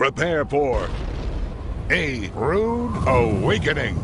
Prepare for a rude awakening.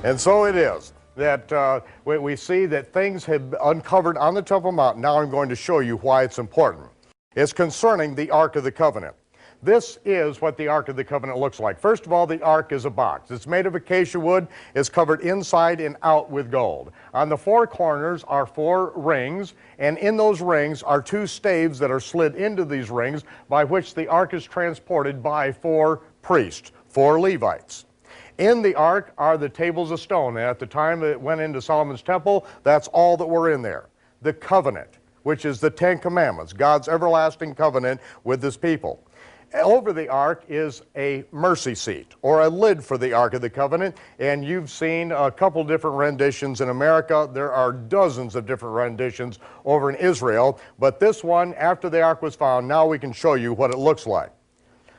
And so it is that we see that things have uncovered on the Temple Mount. Now I'm going to show you why it's important. It's concerning the Ark of the Covenant. This is what the Ark of the Covenant looks like. First of all, the Ark is a box. It's made of acacia wood. It's covered inside and out with gold. On the four corners are four rings, and in those rings are two staves that are slid into these rings by which the Ark is transported by four priests, four Levites. In the ark are the tables of stone. And at the time it went into Solomon's temple, that's all that were in there. The covenant, which is the Ten Commandments, God's everlasting covenant with his people. Over the ark is a mercy seat, or a lid for the Ark of the Covenant, and you've seen a couple different renditions in America. There are dozens of different renditions over in Israel, but this one, after the ark was found, now we can show you what it looks like.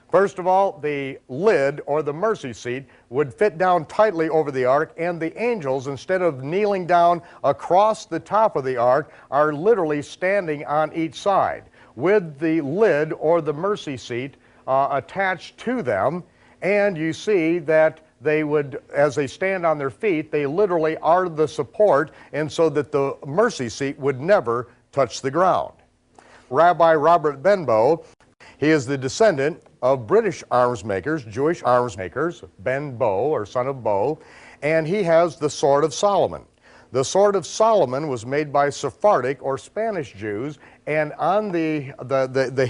First of all, the lid, or the mercy seat, would fit down tightly over the ark, and the angels, instead of kneeling down across the top of the ark, are literally standing on each side, with the lid, or the mercy seat, attached to them. And you see that they would, as they stand on their feet, they literally are the support, and so that the mercy seat would never touch the ground. Rabbi Robert Benbow, he is the descendant of British arms makers, Jewish arms makers, Ben Bow, or son of Bow, and he has the Sword of Solomon. The Sword of Solomon was made by Sephardic or Spanish Jews, and on the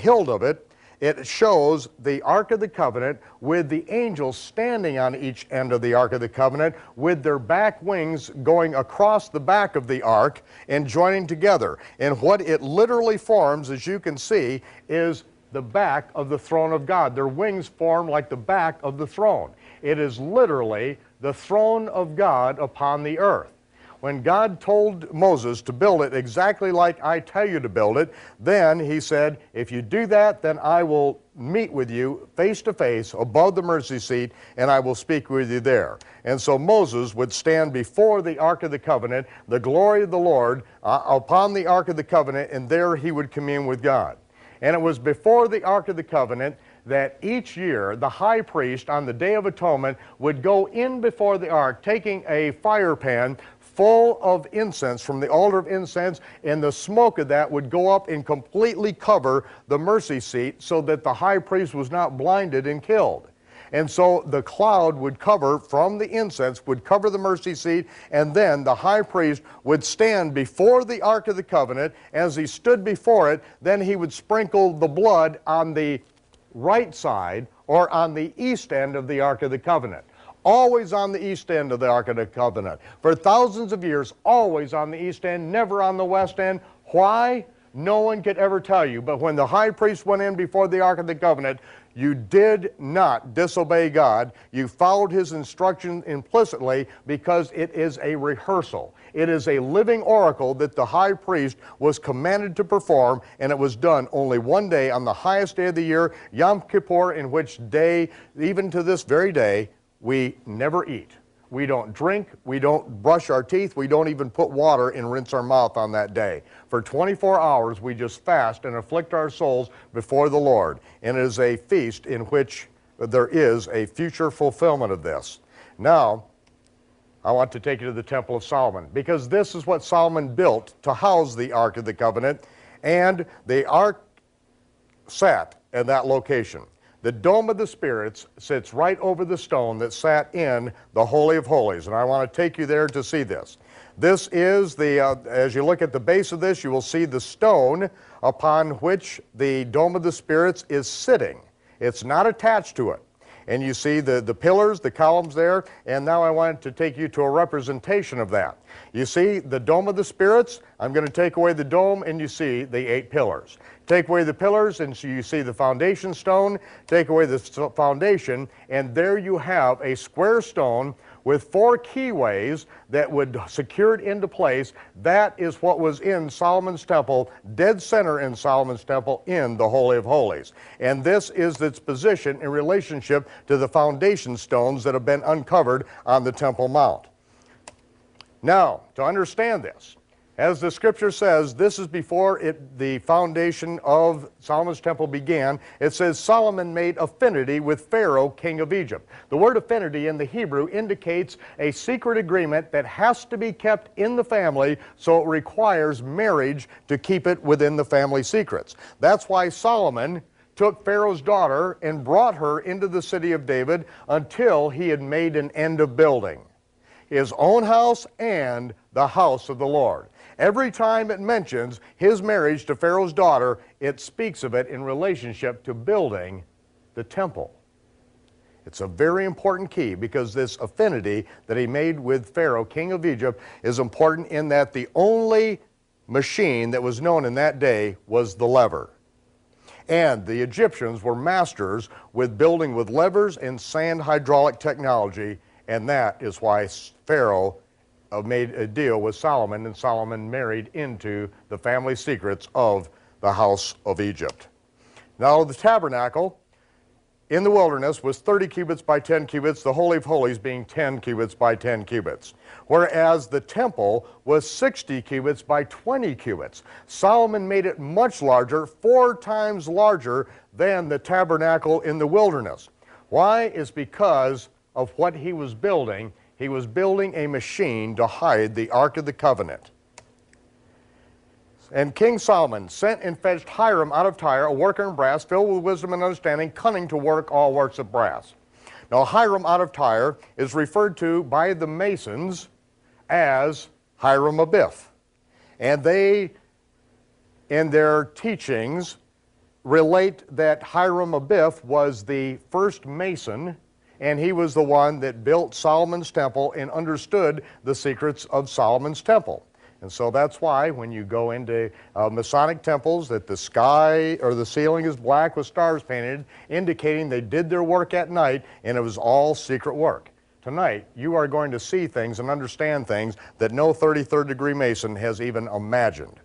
hilt of it, it shows the Ark of the Covenant with the angels standing on each end of the Ark of the Covenant with their back wings going across the back of the Ark and joining together. And what it literally forms, as you can see, is the back of the throne of God. Their wings form like the back of the throne. It is literally the throne of God upon the earth. When God told Moses to build it exactly like I tell you to build it, then he said, if you do that, then I will meet with you face to face above the mercy seat, and I will speak with you there. And so Moses would stand before the Ark of the Covenant, the glory of the Lord, upon the Ark of the Covenant, and there he would commune with God. And it was before the Ark of the Covenant that each year the high priest on the Day of Atonement would go in before the ark, taking a fire pan full of incense from the altar of incense, and the smoke of that would go up and completely cover the mercy seat so that the high priest was not blinded and killed. And so the cloud would cover, from the incense, would cover the mercy seat, and then the high priest would stand before the Ark of the Covenant. As he stood before it, then he would sprinkle the blood on the right side, or on the east end of the Ark of the Covenant. Always on the east end of the Ark of the Covenant. For thousands of years, always on the east end, never on the west end. Why? No one could ever tell you. But when the high priest went in before the Ark of the Covenant, you did not disobey God. You followed his instruction implicitly, because it is a rehearsal. It is a living oracle that the high priest was commanded to perform, and it was done only one day on the highest day of the year, Yom Kippur, in which day, even to this very day, we never eat. We don't drink, we don't brush our teeth, we don't even put water and rinse our mouth on that day. For 24 hours we just fast and afflict our souls before the Lord. And it is a feast in which there is a future fulfillment of this. Now, I want to take you to the Temple of Solomon, because this is what Solomon built to house the Ark of the Covenant, and the Ark sat at that location. The Dome of the Spirits sits right over the stone that sat in the Holy of Holies, and I want to take you there to see this. This is the, as you look at the base of this, you will see the stone upon which the Dome of the Spirits is sitting. It's not attached to it. And you see the pillars, the columns there, and now I want to take you to a representation of that. You see the Dome of the Spirits? I'm going to take away the dome, and you see the 8 pillars. Take away the pillars, and so you see the foundation stone. Take away the foundation, and there you have a square stone with 4 keyways that would secure it into place. That is what was in Solomon's temple, dead center in Solomon's temple, in the Holy of Holies. And this is its position in relationship to the foundation stones that have been uncovered on the Temple Mount. Now, to understand this, as the scripture says, this is before the foundation of Solomon's temple began. It says Solomon made affinity with Pharaoh, king of Egypt. The word affinity in the Hebrew indicates a secret agreement that has to be kept in the family, so it requires marriage to keep it within the family secrets. That's why Solomon took Pharaoh's daughter and brought her into the city of David until he had made an end of building his own house and the house of the Lord. Every time it mentions his marriage to Pharaoh's daughter, it speaks of it in relationship to building the temple. It's a very important key, because this affinity that he made with Pharaoh, king of Egypt, is important in that the only machine that was known in that day was the lever. And the Egyptians were masters with building with levers and sand hydraulic technology, and that is why Pharaoh made a deal with Solomon, and Solomon married into the family secrets of the house of Egypt. Now, the tabernacle in the wilderness was 30 cubits by 10 cubits, the Holy of Holies being 10 cubits by 10 cubits, whereas the temple was 60 cubits by 20 cubits. Solomon made it much larger, 4 times larger than the tabernacle in the wilderness. Why? Is because of what he was building. He was building a machine to hide the Ark of the Covenant. And King Solomon sent and fetched Hiram out of Tyre, a worker in brass, filled with wisdom and understanding, cunning to work all works of brass. Now, Hiram out of Tyre is referred to by the Masons as Hiram Abiff. And they, in their teachings, relate that Hiram Abiff was the first Mason, and he was the one that built Solomon's temple and understood the secrets of Solomon's temple. And so that's why when you go into Masonic temples, that the sky or the ceiling is black with stars painted, indicating they did their work at night, and it was all secret work. Tonight, you are going to see things and understand things that no 33rd degree Mason has even imagined.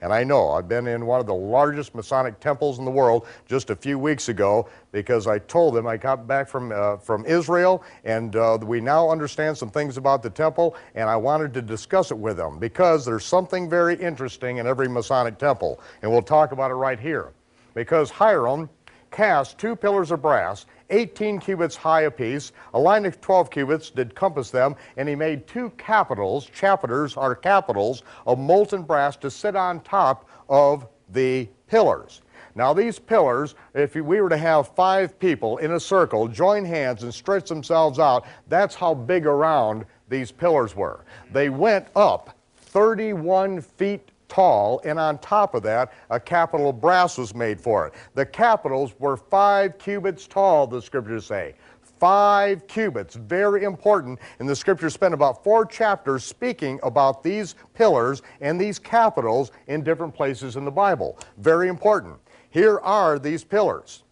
And I know, I've been in one of the largest Masonic temples in the world just a few weeks ago, because I told them I got back from Israel, and we now understand some things about the temple, and I wanted to discuss it with them, because there's something very interesting in every Masonic temple, and we'll talk about it right here. Because Hiram cast 2 pillars of brass, 18 cubits high apiece, a line of 12 cubits did compass them, and he made 2 capitals, chapiters are capitals, of molten brass to sit on top of the pillars. Now, these pillars, if we were to have 5 people in a circle join hands and stretch themselves out, that's how big around these pillars were. They went up 31 feet tall, and on top of that, a capital of brass was made for it. The capitals were 5 cubits tall, the scriptures say. 5 cubits, very important, and the scriptures spend about 4 chapters speaking about these pillars and these capitals in different places in the Bible. Very important. Here are these pillars.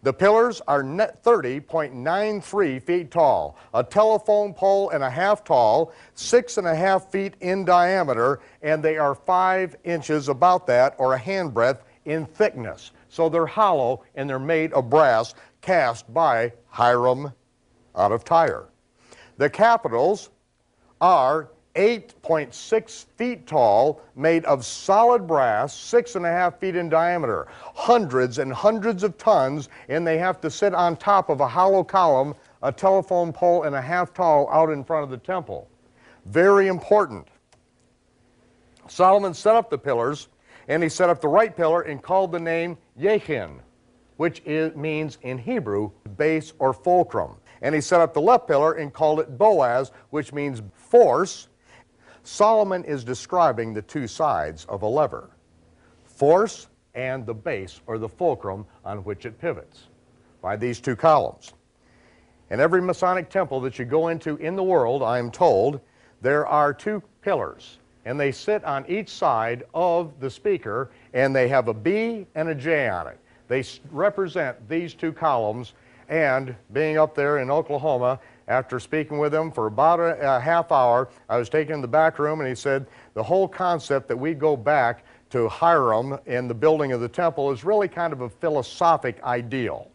The pillars are 30.93 feet tall, a telephone pole and a half tall, 6.5 feet in diameter, and they are 5 inches, about that, or a handbreadth in thickness. So they're hollow, and they're made of brass, cast by Hiram out of Tyre. The capitals are 8.6 feet tall, made of solid brass, 6.5 feet in diameter, hundreds and hundreds of tons, and they have to sit on top of a hollow column, a telephone pole and a half tall, out in front of the temple. Very important. Solomon set up the pillars, and he set up the right pillar and called the name Yechin, which means in Hebrew base or fulcrum. And he set up the left pillar and called it Boaz, which means force. Solomon is describing the 2 sides of a lever, force and the base or the fulcrum on which it pivots by these 2 columns. In every Masonic temple that you go into in the world, I am told, there are 2 pillars, and they sit on each side of the speaker, and they have a B and a J on it. They represent these 2 columns, and being up there in Oklahoma, After speaking with him for about a half hour, I was taken in the back room, and he said the whole concept that we go back to Hiram in the building of the temple is really kind of a philosophic ideal.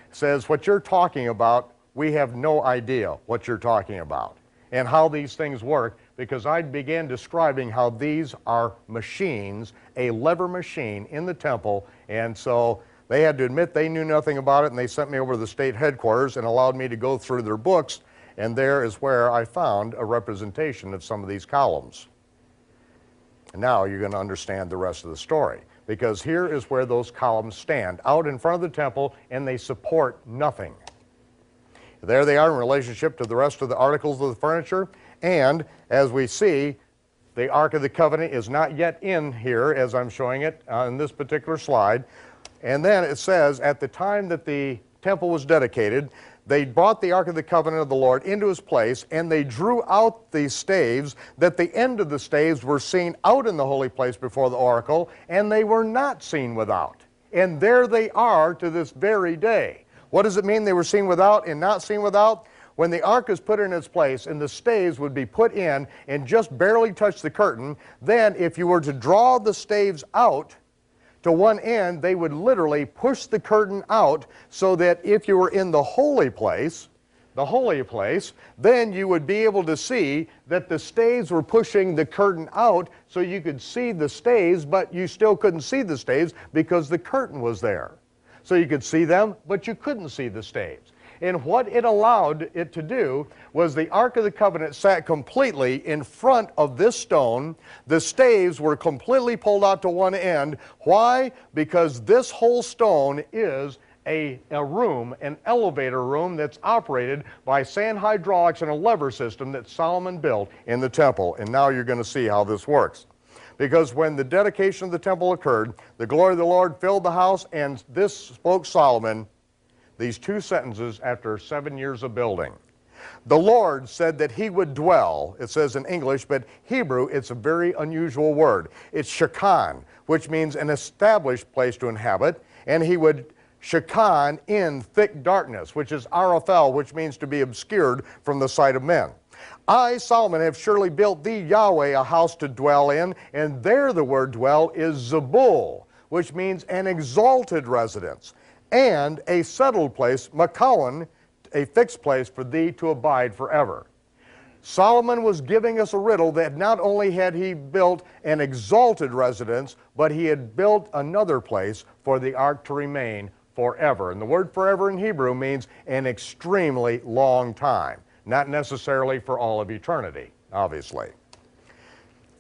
He says, what you're talking about, we have no idea what you're talking about and how these things work, because I began describing how these are machines, a lever machine in the temple, and so they had to admit they knew nothing about it, and they sent me over to the state headquarters and allowed me to go through their books, and there is where I found a representation of some of these columns. And now you're going to understand the rest of the story, because here is where those columns stand, out in front of the temple, and they support nothing. There they are in relationship to the rest of the articles of the furniture, and as we see, the Ark of the Covenant is not yet in here as I'm showing it on this particular slide. And then it says, at the time that the temple was dedicated, they brought the Ark of the Covenant of the Lord into his place, and they drew out these staves, that the end of the staves were seen out in the holy place before the oracle, and they were not seen without. And there they are to this very day. What does it mean they were seen without and not seen without? When the ark is put in its place and the staves would be put in and just barely touch the curtain, then if you were to draw the staves out to one end, they would literally push the curtain out, so that if you were in the holy place, then you would be able to see that the staves were pushing the curtain out, so you could see the staves, but you still couldn't see the staves because the curtain was there. So you could see them, but you couldn't see the staves. And what it allowed it to do was the Ark of the Covenant sat completely in front of this stone. The staves were completely pulled out to one end. Why? Because this whole stone is a room, an elevator room that's operated by sand hydraulics and a lever system that Solomon built in the temple. And now you're going to see how this works. Because when the dedication of the temple occurred, the glory of the Lord filled the house, and this spoke Solomon these two sentences after 7 years of building. The Lord said that he would dwell, it says in English, but Hebrew, it's a very unusual word. It's shakan, which means an established place to inhabit, and he would shakan in thick darkness, which is arafel, which means to be obscured from the sight of men. I, Solomon, have surely built thee, Yahweh, a house to dwell in, and there the word dwell is Zebul, which means an exalted residence, and a settled place, Makowan, a fixed place for thee to abide forever. Solomon was giving us a riddle that not only had he built an exalted residence, but he had built another place for the ark to remain forever. And the word forever in Hebrew means an extremely long time, not necessarily for all of eternity, obviously.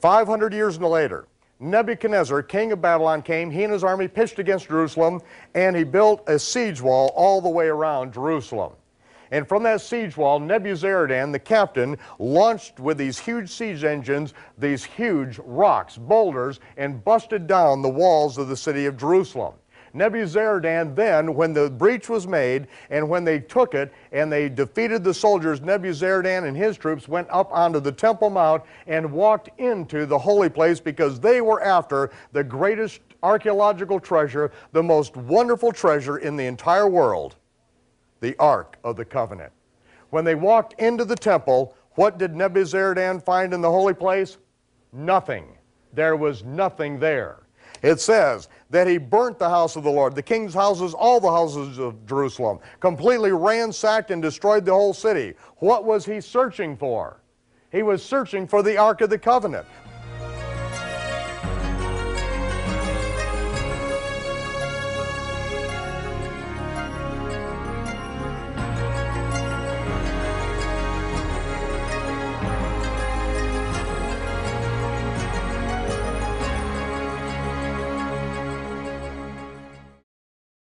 500 years later, Nebuchadnezzar, king of Babylon, came. He and his army pitched against Jerusalem, and he built a siege wall all the way around Jerusalem. And from that siege wall, Nebuzaradan, the captain, launched with these huge siege engines these huge rocks, boulders, and busted down the walls of the city of Jerusalem. Nebuzaradan then, when the breach was made, and when they took it and they defeated the soldiers, Nebuzaradan and his troops went up onto the Temple Mount and walked into the holy place, because they were after the greatest archaeological treasure, the most wonderful treasure in the entire world, the Ark of the Covenant. When they walked into the temple, what did Nebuzaradan find in the holy place? Nothing. There was nothing there. It says that he burnt the house of the Lord, the king's houses, all the houses of Jerusalem, completely ransacked and destroyed the whole city. What was he searching for? He was searching for the Ark of the Covenant.